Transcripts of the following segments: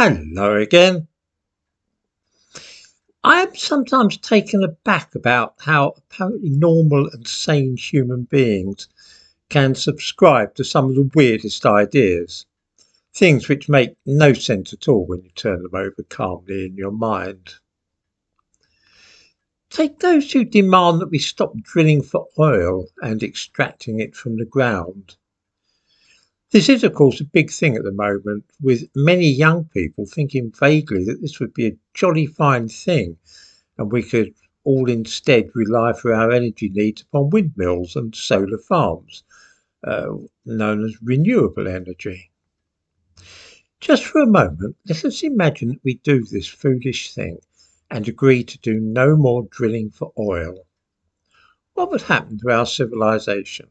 Hello again. I am sometimes taken aback about how apparently normal and sane human beings can subscribe to some of the weirdest ideas, things which make no sense at all when you turn them over calmly in your mind. Take those who demand that we stop drilling for oil and extracting it from the ground. This is, of course, a big thing at the moment, with many young people thinking vaguely that this would be a jolly fine thing and we could all instead rely for our energy needs upon windmills and solar farms, uh, known as renewable energy. Just for a moment, let us imagine that we do this foolish thing and agree to do no more drilling for oil. What would happen to our civilization?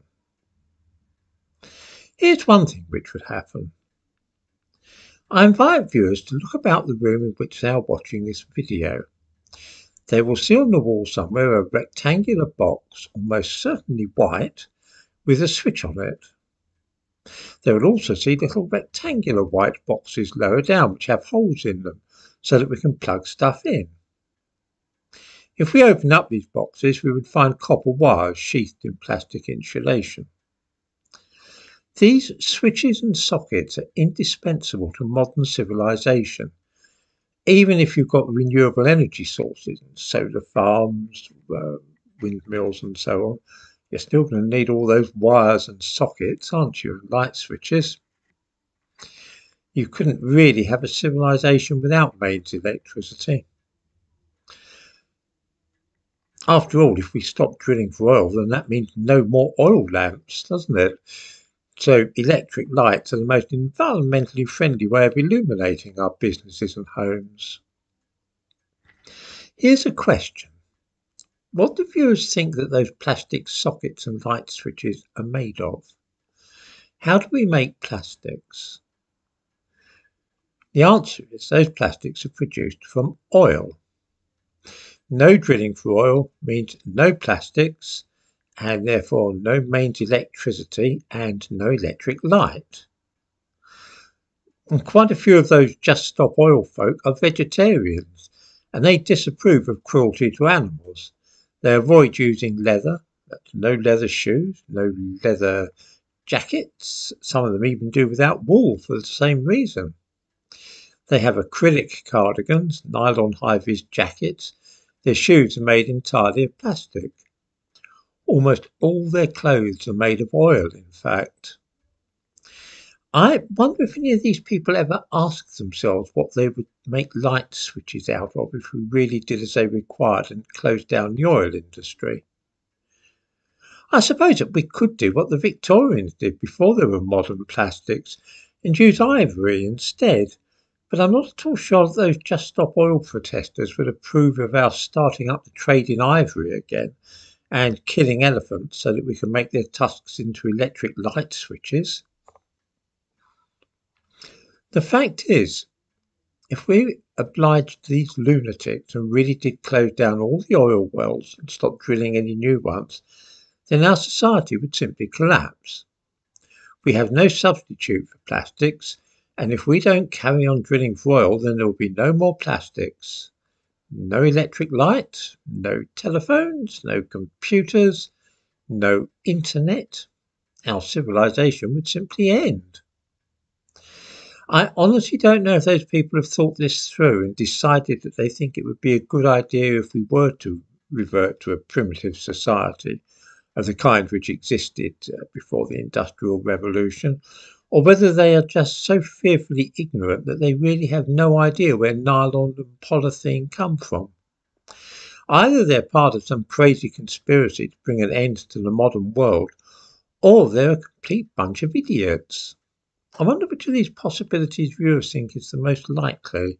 Here's one thing which would happen. I invite viewers to look about the room in which they are watching this video. They will see on the wall somewhere a rectangular box, almost certainly white, with a switch on it. They will also see little rectangular white boxes lower down which have holes in them so that we can plug stuff in. If we open up these boxes, we would find copper wires sheathed in plastic insulation. These switches and sockets are indispensable to modern civilization. Even if you've got renewable energy sources, solar farms, windmills and so on, you're still going to need all those wires and sockets, aren't you, and light switches. You couldn't really have a civilization without mains electricity. After all, if we stop drilling for oil, then that means no more oil lamps, doesn't it? So electric lights are the most environmentally friendly way of illuminating our businesses and homes. Here's a question. What do viewers think that those plastic sockets and light switches are made of? How do we make plastics? The answer is those plastics are produced from oil. No drilling for oil means no plastics and therefore no mains electricity and no electric light. And quite a few of those Just Stop Oil folk are vegetarians and they disapprove of cruelty to animals. They avoid using leather, no leather shoes, no leather jackets. Some of them even do without wool for the same reason. They have acrylic cardigans, nylon high-vis jackets. Their shoes are made entirely of plastic. Almost all their clothes are made of oil, in fact. I wonder if any of these people ever asked themselves what they would make light switches out of if we really did as they required and closed down the oil industry. I suppose that we could do what the Victorians did before there were modern plastics and use ivory instead. But I'm not at all sure that those Just Stop Oil protesters would approve of our starting up the trade in ivory again and killing elephants so that we can make their tusks into electric light switches. The fact is, if we obliged these lunatics and really did close down all the oil wells and stop drilling any new ones, then our society would simply collapse. We have no substitute for plastics, and if we don't carry on drilling for oil, then there will be no more plastics. No electric light, no telephones, no computers, no internet. Our civilization would simply end. I honestly don't know if those people have thought this through and decided that they think it would be a good idea if we were to revert to a primitive society of the kind which existed before the Industrial Revolution, or whether they are just so fearfully ignorant that they really have no idea where nylon and polythene come from. Either they're part of some crazy conspiracy to bring an end to the modern world, or they're a complete bunch of idiots. I wonder which of these possibilities viewers think is the most likely.